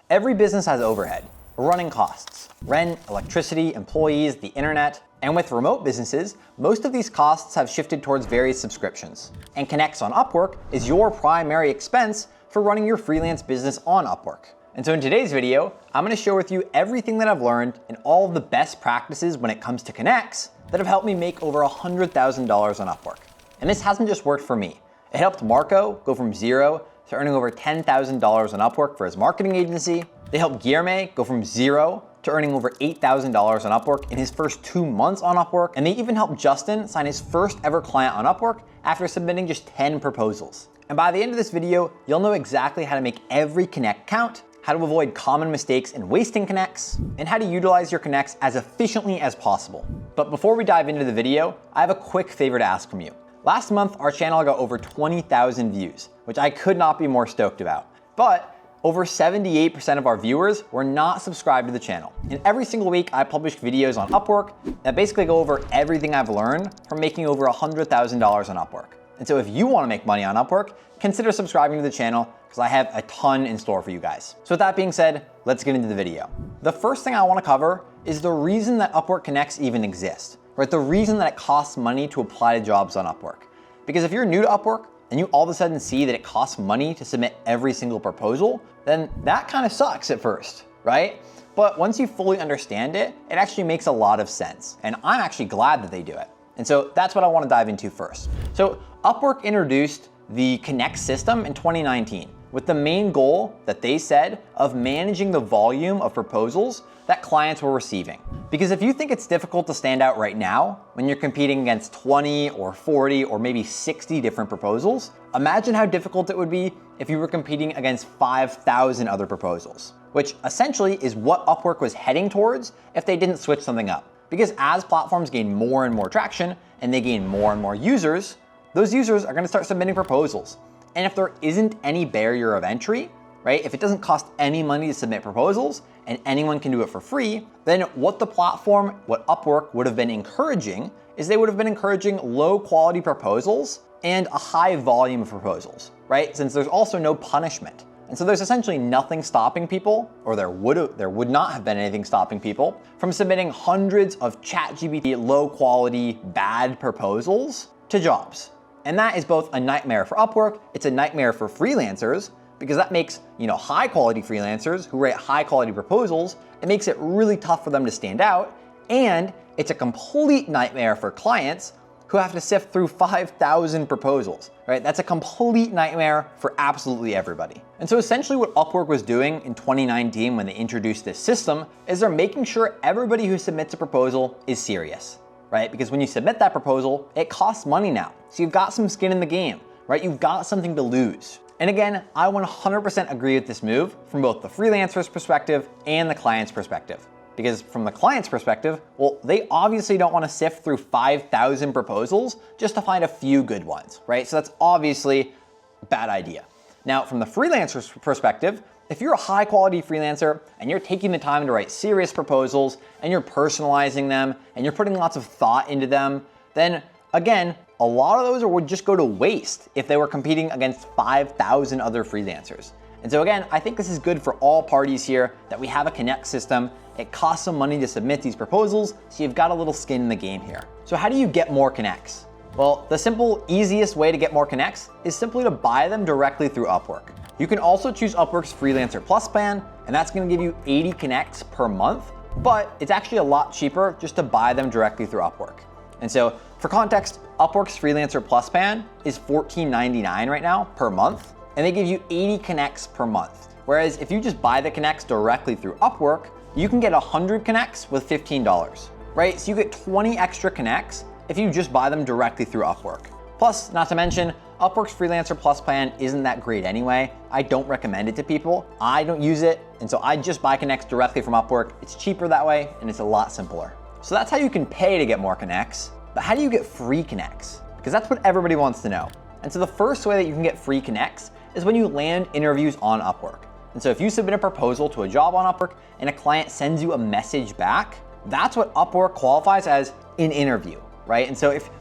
Every business has overhead, running costs, rent, electricity, employees, the internet. And with remote businesses, most of these costs have shifted towards various subscriptions. And Connects on Upwork is your primary expense for running your freelance business on Upwork. And so in today's video, I'm gonna share with you everything that I've learned and all of the best practices when it comes to Connects that have helped me make over $100,000 on Upwork. And this hasn't just worked for me. It helped Marco go from zero to earning over $10,000 on Upwork for his marketing agency. They helped Guilherme go from zero to earning over $8,000 on Upwork in his first 2 months on Upwork. And they even helped Justin sign his first ever client on Upwork after submitting just 10 proposals. And by the end of this video, you'll know exactly how to make every Connect count, how to avoid common mistakes and wasting Connects, and how to utilize your Connects as efficiently as possible. But before we dive into the video, I have a quick favor to ask from you. Last month, our channel got over 20,000 views, which I could not be more stoked about. But over 78% of our viewers were not subscribed to the channel. And every single week, I publish videos on Upwork that basically go over everything I've learned from making over $100,000 on Upwork. And so if you want to make money on Upwork, consider subscribing to the channel because I have a ton in store for you guys. So with that being said, let's get into the video. The first thing I want to cover is the reason that Upwork Connects even exist. Right, the reason that it costs money to apply to jobs on Upwork. Because if you're new to Upwork and you all of a sudden see that it costs money to submit every single proposal, then that kind of sucks at first, right? But once you fully understand it, it actually makes a lot of sense. And I'm actually glad that they do it. And so that's what I want to dive into first. So Upwork introduced the Connect system in 2019 with the main goal that they said of managing the volume of proposals that clients were receiving. Because if you think it's difficult to stand out right now when you're competing against 20 or 40 or maybe 60 different proposals, imagine how difficult it would be if you were competing against 5,000 other proposals, which essentially is what Upwork was heading towards if they didn't switch something up. Because as platforms gain more and more traction and they gain more and more users, those users are gonna start submitting proposals. And if there isn't any barrier of entry, right? If it doesn't cost any money to submit proposals and anyone can do it for free, then what Upwork would have been encouraging is they would have been encouraging low quality proposals and a high volume of proposals, right? Since there's also no punishment. And so there's essentially nothing stopping people, or there would not have been anything stopping people from submitting hundreds of ChatGPT low quality, bad proposals to jobs. And that is both a nightmare for Upwork, it's a nightmare for freelancers, because that makes, high quality freelancers who write high quality proposals, it makes it really tough for them to stand out. And it's a complete nightmare for clients who have to sift through 5,000 proposals, right? That's a complete nightmare for absolutely everybody. And so essentially what Upwork was doing in 2019 when they introduced this system is they're making sure everybody who submits a proposal is serious, right? Because when you submit that proposal, it costs money now. So you've got some skin in the game, right? You've got something to lose. And again, I 100% agree with this move from both the freelancer's perspective and the client's perspective. Because from the client's perspective, well, they obviously don't want to sift through 5,000 proposals just to find a few good ones, right? So that's obviously a bad idea. Now, from the freelancer's perspective, if you're a high quality freelancer and you're taking the time to write serious proposals and you're personalizing them and you're putting lots of thought into them, then again, a lot of those would just go to waste if they were competing against 5,000 other freelancers. And so again, I think this is good for all parties here that we have a Connect system. It costs some money to submit these proposals, so you've got a little skin in the game here. So how do you get more Connects? Well, the simple, easiest way to get more Connects is simply to buy them directly through Upwork. You can also choose Upwork's Freelancer Plus plan, and that's gonna give you 80 Connects per month, but it's actually a lot cheaper just to buy them directly through Upwork. And so for context, Upwork's Freelancer Plus plan is $14.99 right now per month, and they give you 80 Connects per month. Whereas if you just buy the Connects directly through Upwork, you can get 100 Connects with $15, right? So you get 20 extra Connects if you just buy them directly through Upwork. Plus, not to mention, Upwork's Freelancer Plus plan isn't that great anyway. I don't recommend it to people. I don't use it, and so I just buy Connects directly from Upwork. It's cheaper that way, and it's a lot simpler. So that's how you can pay to get more Connects. But how do you get free Connects? Because that's what everybody wants to know. And so the first way that you can get free Connects is when you land interviews on Upwork. And so if you submit a proposal to a job on Upwork and a client sends you a message back, that's what Upwork qualifies as an interview, right? And so if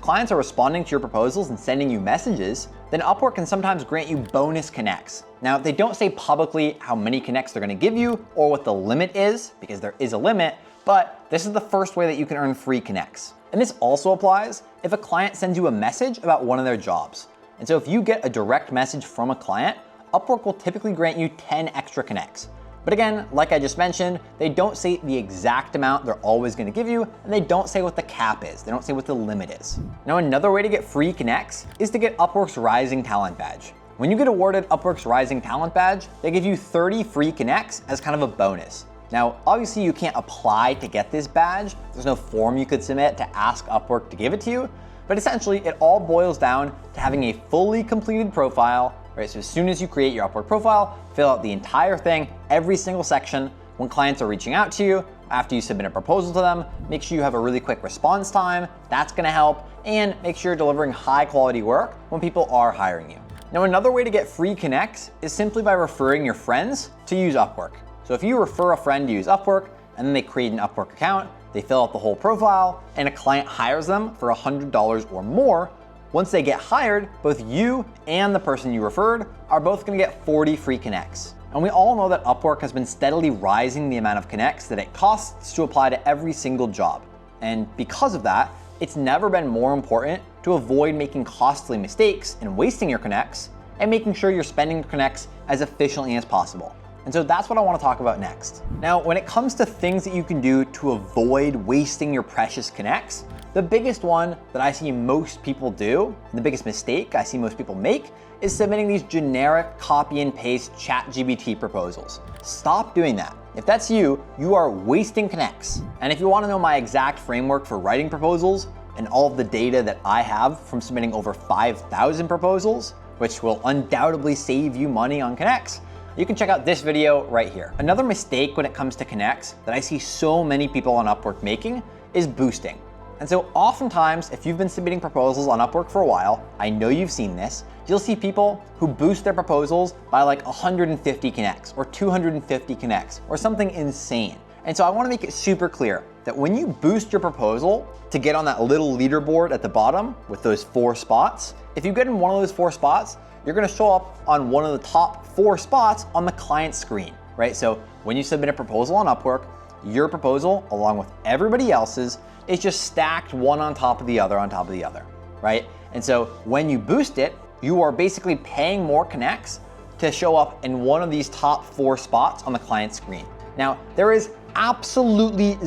clients are responding to your proposals and sending you messages, then Upwork can sometimes grant you bonus connects. Now, they don't say publicly how many connects they're gonna give you or what the limit is, because there is a limit, but this is the first way that you can earn free connects. And this also applies if a client sends you a message about one of their jobs. And so if you get a direct message from a client, Upwork will typically grant you 10 extra connects. But again, like I just mentioned, they don't say the exact amount they're always gonna give you, and they don't say what the cap is. They don't say what the limit is. Now, another way to get free connects is to get Upwork's Rising Talent Badge. When you get awarded Upwork's Rising Talent Badge, they give you 30 free connects as kind of a bonus. Now, obviously you can't apply to get this badge. There's no form you could submit to ask Upwork to give it to you, but essentially it all boils down to having a fully completed profile, right? So as soon as you create your Upwork profile, fill out the entire thing, every single section. When clients are reaching out to you, after you submit a proposal to them, make sure you have a really quick response time. That's gonna help. And make sure you're delivering high quality work when people are hiring you. Now, another way to get free connects is simply by referring your friends to use Upwork. So if you refer a friend to use Upwork and then they create an Upwork account, they fill out the whole profile, and a client hires them for $100 or more, once they get hired, both you and the person you referred are both gonna get 40 free connects. And we all know that Upwork has been steadily rising the amount of connects that it costs to apply to every single job. And because of that, it's never been more important to avoid making costly mistakes and wasting your connects, and making sure you're spending your connects as efficiently as possible. And so that's what I want to talk about next. Now, when it comes to things that you can do to avoid wasting your precious connects, the biggest one that I see most people do, and the biggest mistake I see most people make, is submitting these generic copy and paste ChatGPT proposals. Stop doing that. If that's you, you are wasting connects. And if you want to know my exact framework for writing proposals and all of the data that I have from submitting over 5,000 proposals, which will undoubtedly save you money on connects, you can check out this video right here. Another mistake when it comes to connects that I see so many people on Upwork making is boosting. And so oftentimes, if you've been submitting proposals on Upwork for a while, I know you've seen this, you'll see people who boost their proposals by like 150 connects or 250 connects or something insane. And so I wanna make it super clear that when you boost your proposal to get on that little leaderboard at the bottom with those 4 spots, if you get in one of those 4 spots, you're gonna show up on one of the top 4 spots on the client screen, right? So when you submit a proposal on Upwork, your proposal, along with everybody else's, is just stacked one on top of the other, right? And so when you boost it, you are basically paying more connects to show up in one of these top 4 spots on the client screen. Now, there is absolutely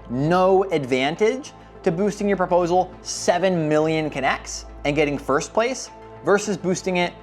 no advantage to boosting your proposal 7 million connects and getting first place versus boosting it,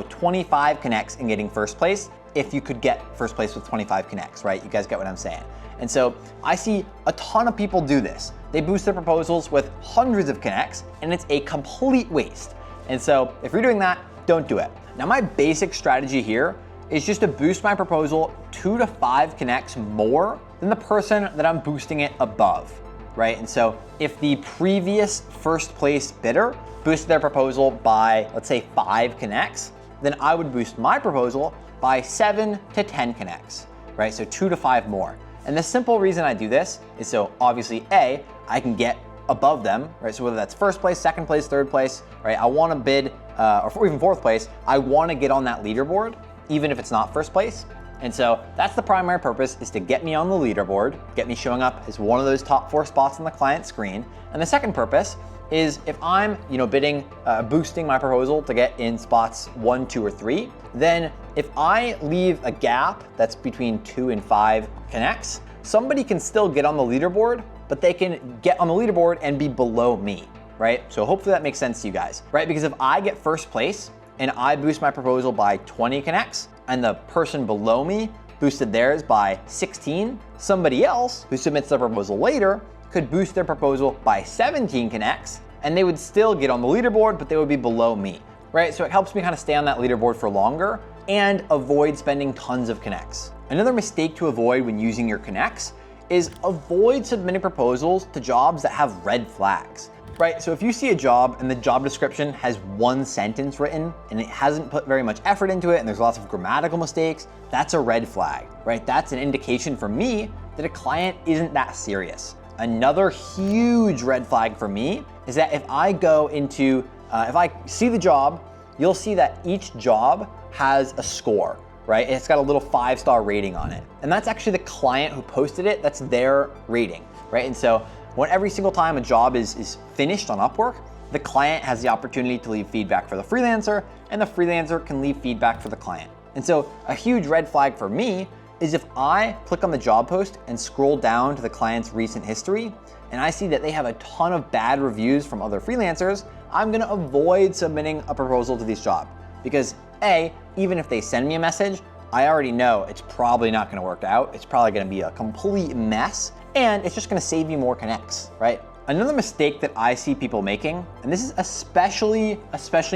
25 connects and getting first place, if you could get first place with 25 connects, right? You guys get what I'm saying. And so I see a ton of people do this. They boost their proposals with hundreds of connects, and it's a complete waste. And so if you're doing that, don't do it. Now, my basic strategy here is just to boost my proposal 2 to 5 connects more than the person that I'm boosting it above, right? And so if the previous first place bidder boosted their proposal by, let's say, 5 connects, then I would boost my proposal by 7 to 10 connects, right? So 2 to 5 more. And the simple reason I do this is so obviously A, I can get above them, right? So whether that's first place, second place, third place, right? I wanna bid, or even fourth place, I wanna get on that leaderboard, even if it's not first place. And so that's the primary purpose, is to get me on the leaderboard, get me showing up as one of those top 4 spots on the client screen. And the second purpose is if I'm bidding, boosting my proposal to get in spots 1, 2, or 3, then if I leave a gap that's between 2 and 5 connects, somebody can still get on the leaderboard, but they can get on the leaderboard and be below me, right? So hopefully that makes sense to you guys, right? Because if I get first place and I boost my proposal by 20 connects and the person below me boosted theirs by 16, somebody else who submits their proposal later could boost their proposal by 17 connects, and they would still get on the leaderboard, but they would be below me, right? So it helps me kind of stay on that leaderboard for longer and avoid spending tons of connects. Another mistake to avoid when using your connects is avoid submitting proposals to jobs that have red flags, right? So if you see a job and the job description has 1 sentence written and it hasn't put very much effort into it and there's lots of grammatical mistakes, that's a red flag, right? That's an indication for me that a client isn't that serious. Another huge red flag for me is that if I go into, if I see the job, you'll see that each job has a score, right? It's got a little 5-star rating on it. And that's actually the client who posted it, that's their rating, right? And so when every single time a job is finished on Upwork, the client has the opportunity to leave feedback for the freelancer, and the freelancer can leave feedback for the client. And so a huge red flag for me is if I click on the job post and scroll down to the client's recent history, and I see that they have a ton of bad reviews from other freelancers, I'm gonna avoid submitting a proposal to this job. Because A, even if they send me a message, I already know it's probably not gonna work out. It's probably gonna be a complete mess, and it's just gonna save you more connects, right? Another mistake that I see people making, and this is especially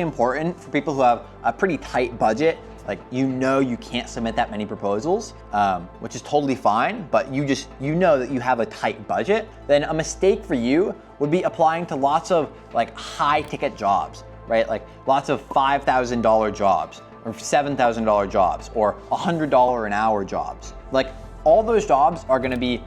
important for people who have a pretty tight budget, like you can't submit that many proposals, which is totally fine, but you know that you have a tight budget, then a mistake for you would be applying to lots of like high ticket jobs, right? Like lots of $5,000 jobs or $7,000 jobs or $100 an hour jobs. Like all those jobs are gonna be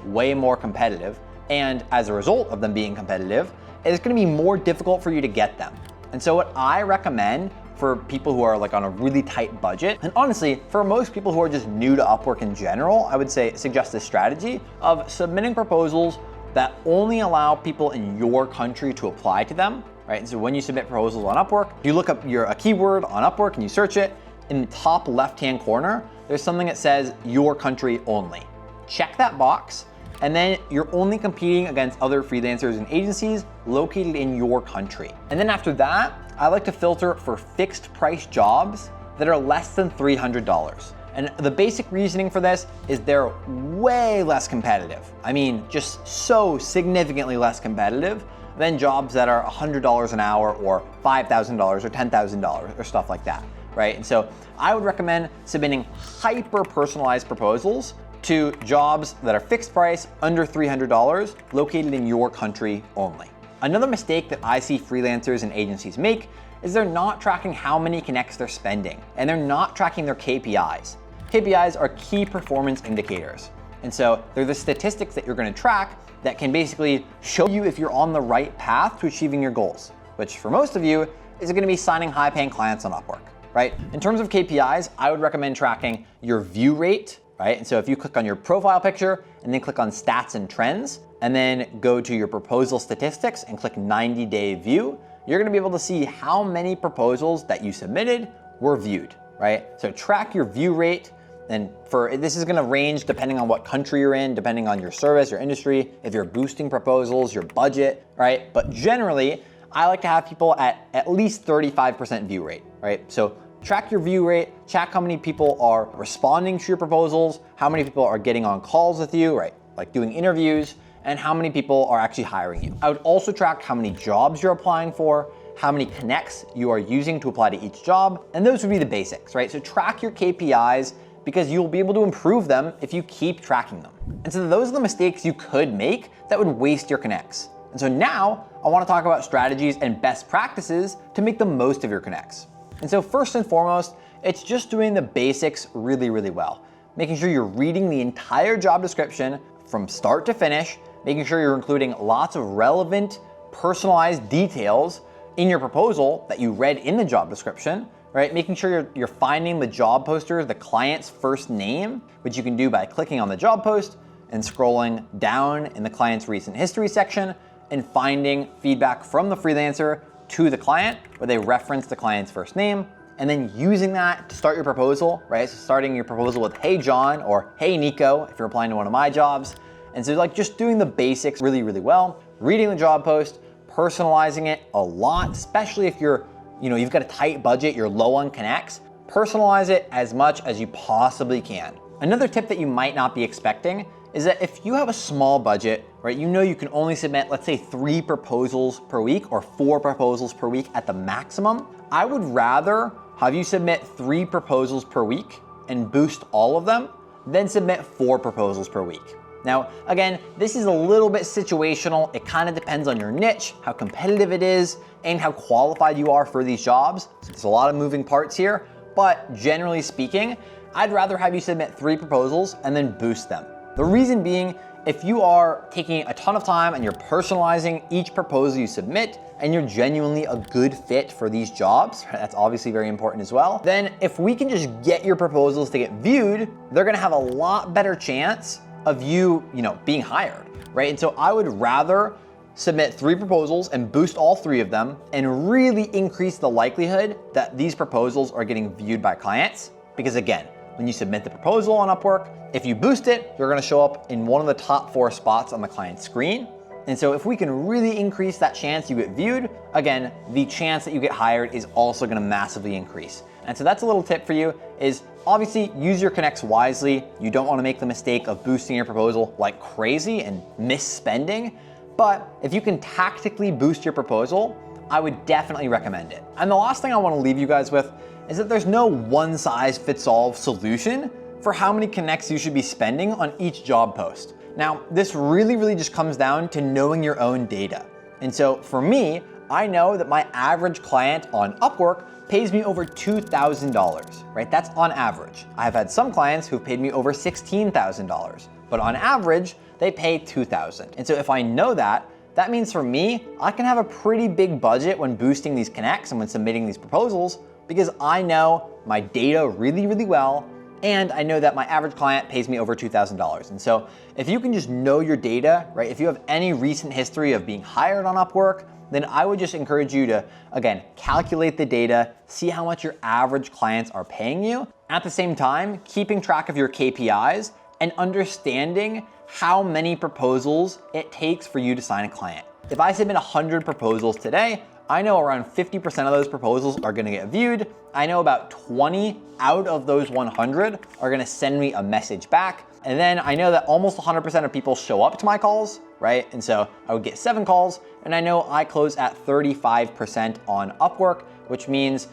way more competitive, and as a result of them being competitive, it's gonna be more difficult for you to get them. And so what I recommend for people who are like on a really tight budget, and honestly, for most people who are just new to Upwork in general, I would suggest this strategy of submitting proposals that only allow people in your country to apply to them, right? And so when you submit proposals on Upwork, you look up a keyword on Upwork and you search it, in the top left-hand corner, there's something that says your country only. Check that box, and then you're only competing against other freelancers and agencies located in your country. And then after that, I like to filter for fixed price jobs that are less than $300. And the basic reasoning for this is they're way less competitive. I mean, just so significantly less competitive than jobs that are $100 an hour or $5,000 or $10,000 or stuff like that, right? And so I would recommend submitting hyper-personalized proposals to jobs that are fixed price under $300 located in your country only. Another mistake that I see freelancers and agencies make is they're not tracking how many connects they're spending, and they're not tracking their KPIs. KPIs are key performance indicators. And so they're the statistics that you're gonna track that can basically show you if you're on the right path to achieving your goals, which for most of you is gonna be signing high-paying clients on Upwork, right? In terms of KPIs, I would recommend tracking your view rate, right? And so if you click on your profile picture and then click on stats and trends, and then go to your proposal statistics and click 90-day view, you're gonna be able to see how many proposals that you submitted were viewed, right? So track your view rate, and this is gonna range depending on what country you're in, depending on your service, your industry, if you're boosting proposals, your budget, right? But generally, I like to have people at least 35% view rate, right? So track your view rate, check how many people are responding to your proposals, how many people are getting on calls with you, right? Like doing interviews, and how many people are actually hiring you. I would also track how many jobs you're applying for, how many connects you are using to apply to each job, and those would be the basics, right? So track your KPIs because you'll be able to improve them if you keep tracking them. And so those are the mistakes you could make that would waste your connects. And so now I wanna talk about strategies and best practices to make the most of your connects. And so first and foremost, it's just doing the basics really, really well. Making sure you're reading the entire job description from start to finish, making sure you're including lots of relevant, personalized details in your proposal that you read in the job description, right? Making sure you're finding the job poster, the client's first name, which you can do by clicking on the job post and scrolling down in the client's recent history section and finding feedback from the freelancer to the client where they reference the client's first name, and then using that to start your proposal, right? So starting your proposal with, hey John, or hey Nico, if you're applying to one of my jobs. And so like just doing the basics really, really well, reading the job post, personalizing it a lot, especially if you've got a tight budget, you're low on connects, personalize it as much as you possibly can. Another tip that you might not be expecting is that if you have a small budget, right, you can only submit, let's say 3 proposals per week or 4 proposals per week at the maximum. I would rather have you submit 3 proposals per week and boost all of them than submit 4 proposals per week. Now, again, this is a little bit situational. It kind of depends on your niche, how competitive it is, and how qualified you are for these jobs. So there's a lot of moving parts here, but generally speaking, I'd rather have you submit 3 proposals and then boost them. The reason being if you are taking a ton of time and you're personalizing each proposal you submit, and you're genuinely a good fit for these jobs, that's obviously very important as well, then if we can just get your proposals to get viewed, they're gonna have a lot better chance of you being hired, right? And so I would rather submit 3 proposals and boost all 3 of them and really increase the likelihood that these proposals are getting viewed by clients. Because again, when you submit the proposal on Upwork, if you boost it, you're gonna show up in one of the top 4 spots on the client's screen. And so if we can really increase that chance you get viewed, again, the chance that you get hired is also gonna massively increase. And so that's a little tip for you, is obviously use your connects wisely. You don't wanna make the mistake of boosting your proposal like crazy and misspending. But if you can tactically boost your proposal, I would definitely recommend it. And the last thing I wanna leave you guys with is that there's no one-size-fits-all solution for how many connects you should be spending on each job post. Now, this really just comes down to knowing your own data. And so for me, I know that my average client on Upwork pays me over $2,000, right? That's on average. I've had some clients who've paid me over $16,000, but on average, they pay $2,000. And so if I know that, that means for me, I can have a pretty big budget when boosting these connects and when submitting these proposals, because I know my data really well, and I know that my average client pays me over $2,000. And so if you can just know your data, right? If you have any recent history of being hired on Upwork, then I would just encourage you to, again, calculate the data, see how much your average clients are paying you. At the same time, keeping track of your KPIs and understanding how many proposals it takes for you to sign a client. If I submit 100 proposals today, I know around 50% of those proposals are gonna get viewed. I know about 20 out of those 100 are gonna send me a message back. And then I know that almost 100% of people show up to my calls, right? And so I would get 7 calls, and I know I close at 35% on Upwork, which means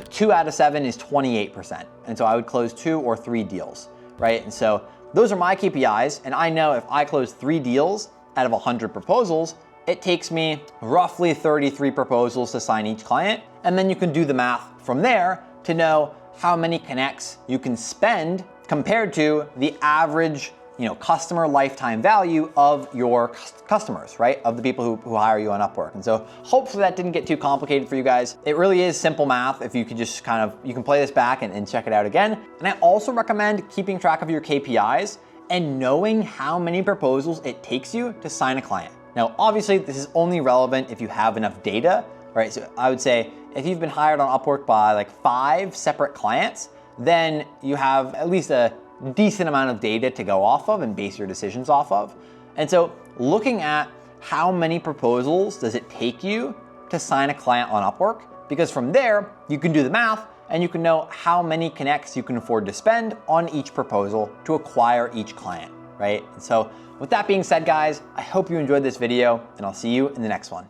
2 out of 7 is 28%. And so I would close 2 or 3 deals, right? And so those are my KPIs, and I know if I close 3 deals out of 100 proposals, it takes me roughly 33 proposals to sign each client. And then you can do the math from there to know how many connects you can spend compared to the average customer lifetime value of your customers, right? Of the people who hire you on Upwork. And so hopefully that didn't get too complicated for you guys. It really is simple math if you could just you can play this back and check it out again. And I also recommend keeping track of your KPIs and knowing how many proposals it takes you to sign a client. Now, obviously this is only relevant if you have enough data, right? So I would say if you've been hired on Upwork by like 5 separate clients, then you have at least a decent amount of data to go off of and base your decisions off of. And so looking at how many proposals does it take you to sign a client on Upwork, because from there you can do the math and you can know how many connects you can afford to spend on each proposal to acquire each client, right? And so with that being said, guys, I hope you enjoyed this video, and I'll see you in the next one.